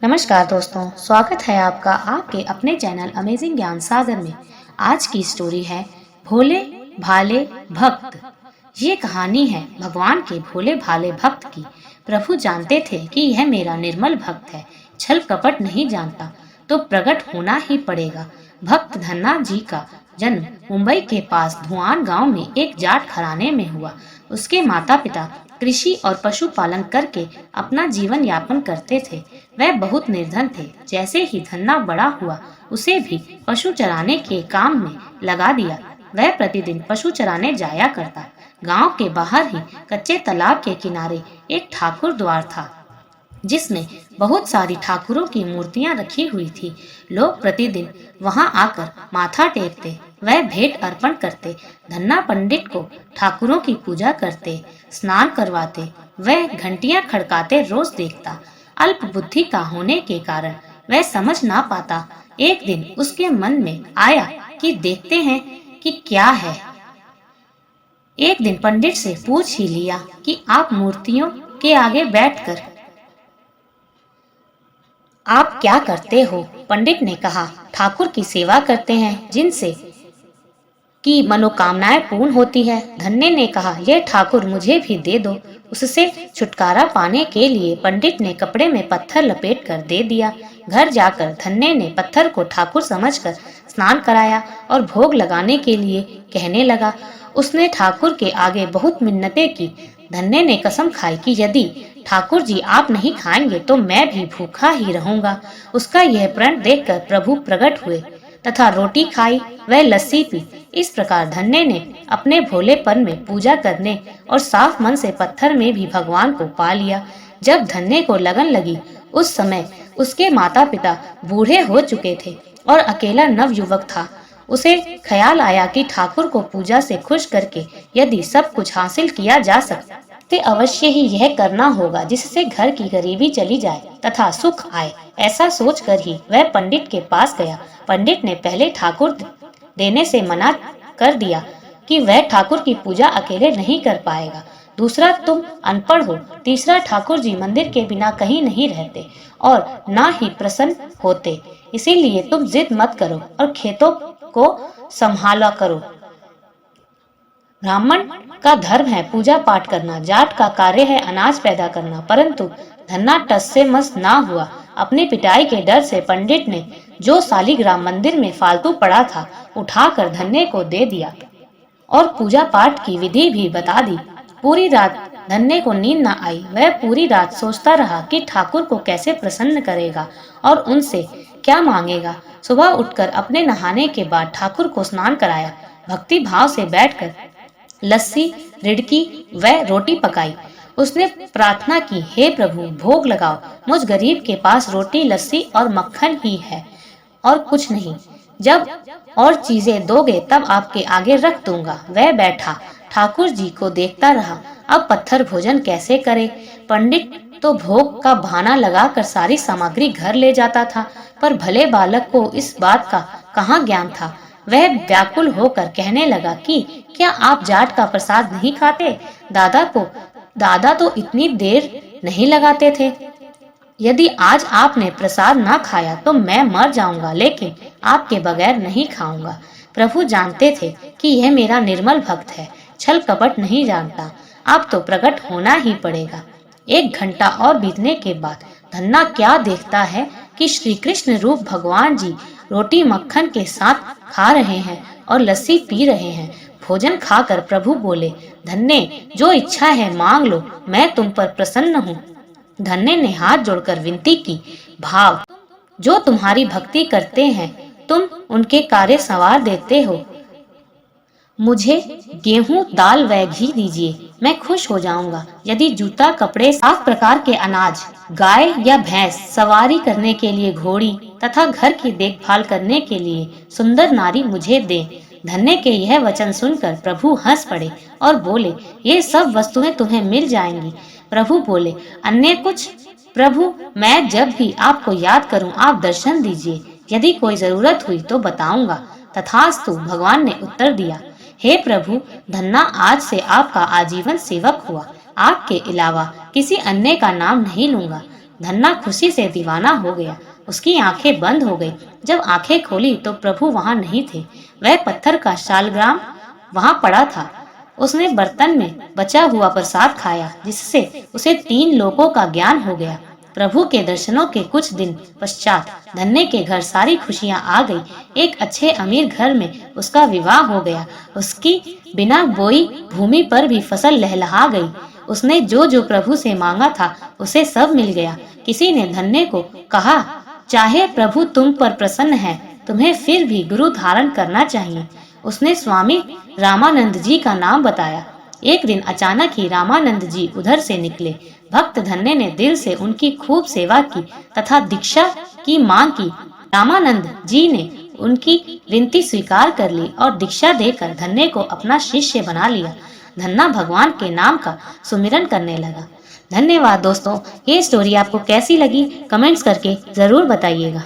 नमस्कार दोस्तों, स्वागत है आपका आपके अपने चैनल अमेजिंग ज्ञान सागर में। आज की स्टोरी है भोले भाले भक्त। ये कहानी है भगवान के भोले भाले भक्त की। प्रभु जानते थे कि यह मेरा निर्मल भक्त है, छल कपट नहीं जानता, तो प्रकट होना ही पड़ेगा। भक्त धन्ना जी का जन्म मुंबई के पास धुआन गांव में एक जाट घराने में हुआ। उसके माता पिता कृषि और पशुपालन करके अपना जीवन यापन करते थे। वह बहुत निर्धन थे। जैसे ही धन्ना बड़ा हुआ, उसे भी पशु चराने के काम में लगा दिया। वह प्रतिदिन पशु चराने जाया करता। गांव के बाहर ही कच्चे तालाब के किनारे एक ठाकुर द्वार था, जिसमें बहुत सारी ठाकुरों की मूर्तियां रखी हुई थी। लोग प्रतिदिन वहां आकर माथा टेकते, वह भेंट अर्पण करते। धन्ना पंडित को ठाकुरों की पूजा करते, स्नान करवाते, वह घंटियां खड़काते रोज देखता। अल्प बुद्धि का होने के कारण वह समझ ना पाता। एक दिन उसके मन में आया कि देखते हैं कि क्या है। एक दिन पंडित से पूछ ही लिया कि आप मूर्तियों के आगे बैठकर आप क्या करते हो? पंडित ने कहा, ठाकुर की सेवा करते हैं, जिनसे की मनोकामनाएं पूर्ण होती है। धन्य ने कहा, यह ठाकुर मुझे भी दे दो। उससे छुटकारा पाने के लिए पंडित ने कपड़े में पत्थर लपेट कर दे दिया। घर जाकर धन्य ने पत्थर को ठाकुर समझकर स्नान कराया और भोग लगाने के लिए कहने लगा। उसने ठाकुर के आगे बहुत मिन्नतें की। धन्य ने कसम खाई कि यदि ठाकुर जी आप नहीं खाएंगे तो मैं भी भूखा ही रहूंगा। उसका यह प्रण देखकर प्रभु प्रकट हुए तथा रोटी खाई, वह लस्सी पी। इस प्रकार धन्य ने अपने भोलेपन में पूजा करने और साफ मन से पत्थर में भी भगवान को पा लिया। जब धन्य को लगन लगी, उस समय उसके माता पिता बूढ़े हो चुके थे और अकेला नव युवक था। उसे ख्याल आया कि ठाकुर को पूजा से खुश करके यदि सब कुछ हासिल किया जा सकता तो अवश्य ही यह करना होगा, जिससे घर की गरीबी चली जाए तथा सुख आए। ऐसा सोचकर ही वह पंडित के पास गया। पंडित ने पहले ठाकुर देने से मना कर दिया कि वह ठाकुर की पूजा अकेले नहीं कर पाएगा। दूसरा, तुम अनपढ़ हो। तीसरा, ठाकुर जी मंदिर के बिना कहीं नहीं रहते और ना ही प्रसन्न होते, इसीलिए तुम जिद मत करो और खेतों को संभाला करो। ब्राह्मण का धर्म है पूजा पाठ करना, जाट का कार्य है अनाज पैदा करना। परंतु धन्ना टस से मस ना हुआ। अपनी पिटाई के डर से पंडित ने जो सालिग्राम मंदिर में फालतू पड़ा था, उठाकर धन्ने को दे दिया और पूजा पाठ की विधि भी बता दी। पूरी रात धन्ने को नींद न आई। वह पूरी रात सोचता रहा कि ठाकुर को कैसे प्रसन्न करेगा और उनसे क्या मांगेगा। सुबह उठकर अपने नहाने के बाद ठाकुर को स्नान कराया। भक्ति भाव से बैठकर लस्सी, रिड़की व रोटी पकाई। उसने प्रार्थना की, हे प्रभु भोग लगाओ, मुझ गरीब के पास रोटी, लस्सी और मक्खन ही है और कुछ नहीं। जब और चीजें दोगे तब आपके आगे रख दूंगा। वह बैठा ठाकुर जी को देखता रहा। अब पत्थर भोजन कैसे करे? पंडित तो भोग का बहाना लगाकर सारी सामग्री घर ले जाता था, पर भले बालक को इस बात का कहाँ ज्ञान था। वह व्याकुल होकर कहने लगा कि क्या आप जाट का प्रसाद नहीं खाते? दादा तो इतनी देर नहीं लगाते थे। यदि आज आपने प्रसाद ना खाया तो मैं मर जाऊंगा, लेकिन आपके बगैर नहीं खाऊंगा। प्रभु जानते थे कि यह मेरा निर्मल भक्त है, छल कपट नहीं जानता। अब तो प्रकट होना ही पड़ेगा। 1 घंटा और बीतने के बाद धन्ना क्या देखता है कि श्री कृष्ण रूप भगवान जी रोटी मक्खन के साथ खा रहे हैं और लस्सी पी रहे हैं। भोजन खाकर प्रभु बोले, धन्य जो इच्छा है मांग लो, मैं तुम पर प्रसन्न हूँ। धन्य ने हाथ जोड़कर विनती की, भाव जो तुम्हारी भक्ति करते हैं तुम उनके कार्य संवार देते हो। मुझे गेहूं, दाल व घी दीजिए, मैं खुश हो जाऊंगा। यदि जूता, कपड़े, साफ प्रकार के अनाज, गाय या भैंस, सवारी करने के लिए घोड़ी तथा घर की देखभाल करने के लिए सुंदर नारी मुझे दे। धन्य के यह वचन सुनकर प्रभु हंस पड़े और बोले, ये सब वस्तुएं तुम्हें मिल जाएंगी। प्रभु बोले, अन्य कुछ? प्रभु, मैं जब भी आपको याद करूं आप दर्शन दीजिए, यदि कोई जरूरत हुई तो बताऊंगा। तथास्तु, भगवान ने उत्तर दिया। हे प्रभु, धन्ना आज से आपका आजीवन सेवक हुआ। आपके अलावा किसी अन्य का नाम नहीं लूंगा। धन्ना खुशी से दीवाना हो गया। उसकी आंखें बंद हो गई। जब आंखें खोली तो प्रभु वहां नहीं थे। वह पत्थर का शालग्राम वहां पड़ा था। उसने बर्तन में बचा हुआ प्रसाद खाया, जिससे उसे 3 लोकों का ज्ञान हो गया। प्रभु के दर्शनों के कुछ दिन पश्चात धन्य के घर सारी खुशियां आ गई। एक अच्छे अमीर घर में उसका विवाह हो गया। उसकी बिना बोई भूमि पर भी फसल लहलहा गई। उसने जो जो प्रभु से मांगा था उसे सब मिल गया। किसी ने धन्य को कहा, चाहे प्रभु तुम पर प्रसन्न है, तुम्हें फिर भी गुरु धारण करना चाहिए। उसने स्वामी रामानंद जी का नाम बताया। एक दिन अचानक ही रामानंद जी उधर से निकले। भक्त धन्य ने दिल से उनकी खूब सेवा की तथा दीक्षा की मांग की। रामानंद जी ने उनकी विनती स्वीकार कर ली और दीक्षा देकर धन्य को अपना शिष्य बना लिया। धन्ना भगवान के नाम का सुमिरन करने लगा। धन्यवाद दोस्तों, ये स्टोरी आपको कैसी लगी कमेंट्स करके जरूर बताइएगा।